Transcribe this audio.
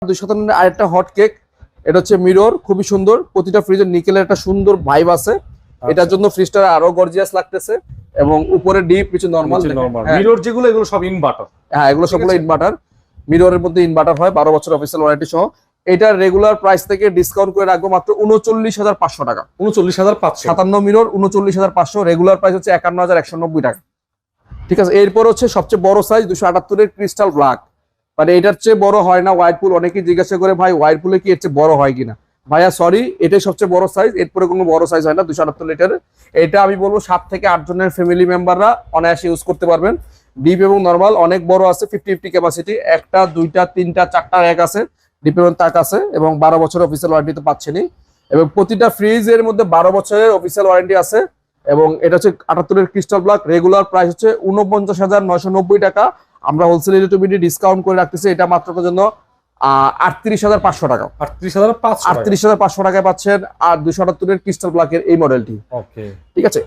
257 আরেকটা hot cake, এটা হচ্ছে মিরর, খুবই সুন্দর। প্রতিটা ফ্রিজের নিকেলের একটা সুন্দর ভাইব আছে, এটার জন্য ফ্রিজটা আরো গর্জিয়াস লাগতেছে। এবং উপরে ডিপ, নিচে নরমাল। মিরর যেগুলো এগুলো সব ইনভার্টার। হ্যাঁ, এগুলো সবগুলো ইনভার্টার। মিররের মধ্যে ইনভার্টার হয়, 12 বছর অফিসিয়াল ওয়ারেন্টি সহ। এটার রেগুলার প্রাইস থেকে ডিসকাউন্ট করে রাখবো মাত্র 39,500 টাকা। 39,500। 57 মিরর 39,500, রেগুলার প্রাইস হচ্ছে 51,190 টাকা। ঠিক আছে, এরপর হচ্ছে সবচেয়ে বড় সাইজ 278 এর ক্রিস্টাল ব্ল্যাক, মানে এটার চেয়ে বড় হয় না ওয়াইরপুল। অনেকেই জিজ্ঞাসা করে ভাই ওয়াইরপুলে কি এর চেয়ে বড় হয় কিনা। ভাইয়া সরি, এটাই সবচেয়ে বড় সাইজ, এরপরে কোনো বড় সাইজ হয় না 278 লিটারের। এটা আমি বলবো 7 থেকে 8 জনের ফ্যামিলি মেম্বাররা অনায়াসে ইউজ করতে পারবেন। ডিপ এবং নরমাল অনেক বড় আছে, 50-50 ক্যাপাসিটি। একটা, দুইটা, তিনটা, চারটা র্যাক আছে, ডিপ এবং তাক আছে, এবং 12 বছরের অফিসিয়াল ওয়ারেন্টি তো পাচ্ছেনই। এবং প্রতিটা ফ্রিজের মধ্যে 12 বছরের অফিসিয়াল ওয়ারেন্টি আছে। এবং এটা হচ্ছে 78 এর ক্রিস্টাল ব্ল্যাক, রেগুলার প্রাইস হচ্ছে 49,990 টাকা। আমরা হোলসেল ইলেকট্রিবিটি ডিসকাউন্ট করে রাখতেছি এটা মাত্র জন্য 38,500 টাকা। 38,500 38,500 টাকায় পাচ্ছেন আর 278 এর ক্রিস্টাল ব্ল্যাকের এই মডেলটি। ওকে, ঠিক আছে।